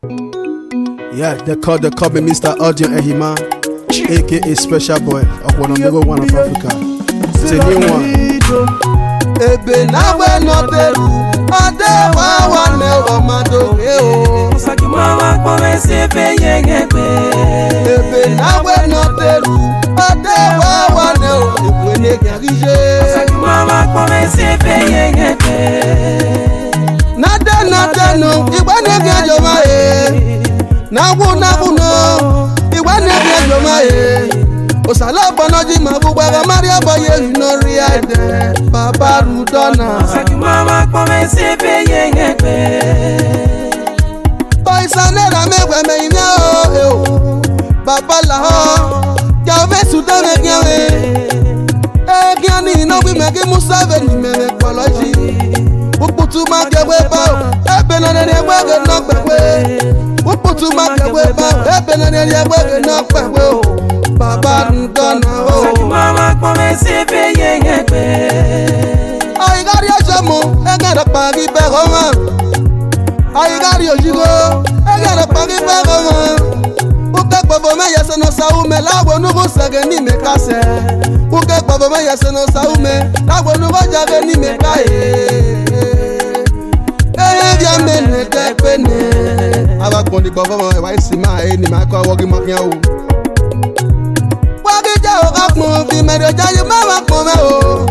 Yeah, they call me Mr. Audio Ehima, aka Special Boy of one of the one of Africa. It's a new one. Ebe na we no teru, ade wa ne o mado o. Saki mama kome se pe yengebe. Ebe na we no teru, ade wa ne o ebu ne garije. Saki mama kome se pe yengebe. Nada no, igba ne gejo ma e. Nawu no, igba ne gejo ma e. Osala bonoji mabugba Maria boye no riade Baba Rudona Saki mama kome se pe yengebe. Boy sanera megwe me ina o Baba la ho ya me suda me gyawe gyani no bi me gi musave ni me ekoloji Uputu ma gewe ba ebe no ne egwe no pepe Uputu ma gewe ba ebe no ne egwe no pepe o Baba Rudona o Saki mama kome se pe yengebe. Ai gari ajamo egara pagi begoma Ai gari ojigo egara pagi begoma Uke gbabo me yese no saume lawo nugo sage ni me kase Uke gbabo me yese no saume lawo nugo jage ni me kae Bia me ne tekpene Aba kondi gbabo mo wa isi ma ni ma ko wogi mo kian o o kakmo bi me do jaye ma wa kmo me o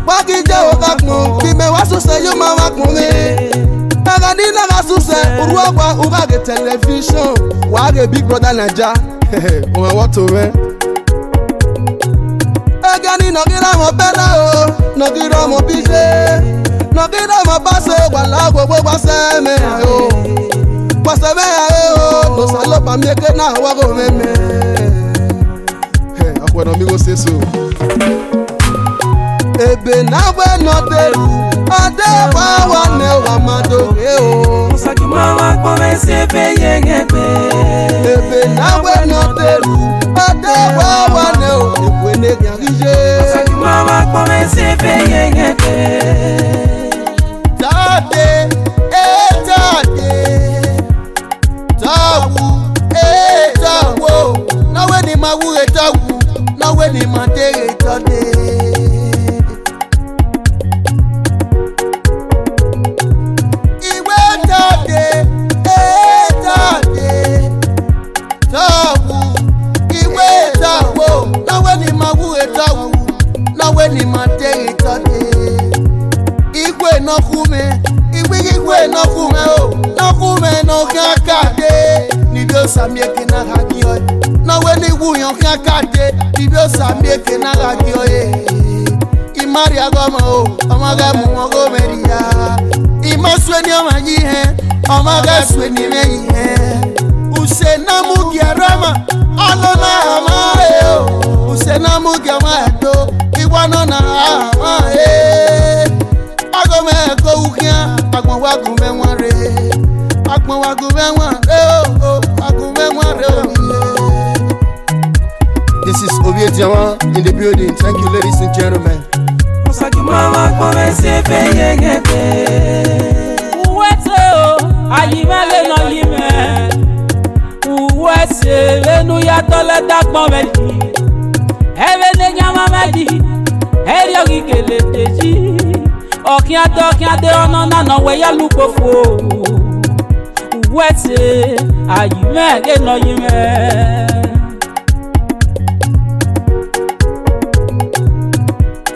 Wagi je o kakmo bi me wa so se yo ma wa kmo me Aga ni na ga so se uruwa kwa uga ge television wa ge Big Brother Naija o ma what to me Aga ni no gira mo bela o no gira mo bije no gira mo base wala gbogbo wase me o wase me o no salo pa mi ke na wa go me when amigo say so. Ebe na we no teru, ade wa ne o mado o. Saki mama kome se pe yengebe. Ebe na we no teru, ade wa ne o ebu ne garije. Saki mama kome se pe yengebe. Tade, tawu, tawu. Na we ni mawu tawu. Na we ni matere tode Iwe tode tode Tawu Iwe tawu Na we ni mawu tawu Na we ni matere tode Igwe no kume Igwe no kume o No kume no kakade Nibyo samyeke na hakiyo Na we ni wuyon kakade Nibyo samyeke na hakiyo Imari agoma o Omaga mumogo meria Imaswe ni omaji he Omaga swe ni meyi he Use na mugi arama Alona hama o Use na mugi amato Iwano na hama Agome eko ukia Agmo wagume mware Agmo wagume mware Agume mware This is Ovie Diamant in the building. Thank you, ladies and gentlemen. Saki mama kome se pe yengebe. Uwete o, ayimele no yime. Uwete lenu ya tole dakmo meji. Eve ne nyama meji. Eri ogi kele teji. Okiade ono na no we ya lupofo. Uwete ayimele no yime.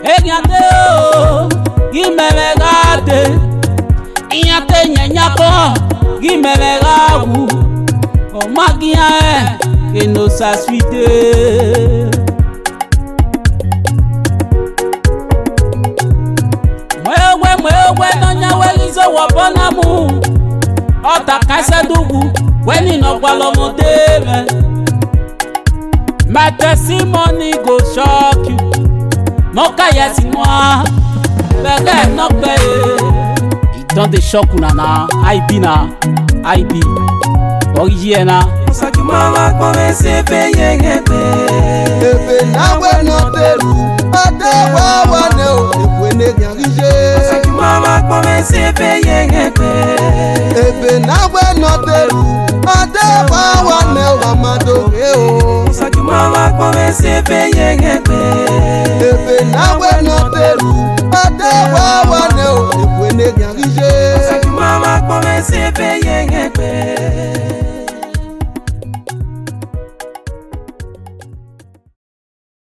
Enyate o, gimelegade. Inyate nyanyako, gimelegau. O magia que no sa suite. Mwewe no nyawe lizo wabonamu. Ota kaise dugu, weni no kwalomo deme. My testimony go shock you. Moka yesi moi, bege no pe. It don dey shock una na, I be, original. Saki mama kome se pe yengebe. Ebe na we no teru, ade wa ne o ebu ne garije. Saki mama kome se pe yengebe. Ebe na we no teru, doge o. Sajuma wa kome se fe yenge pe.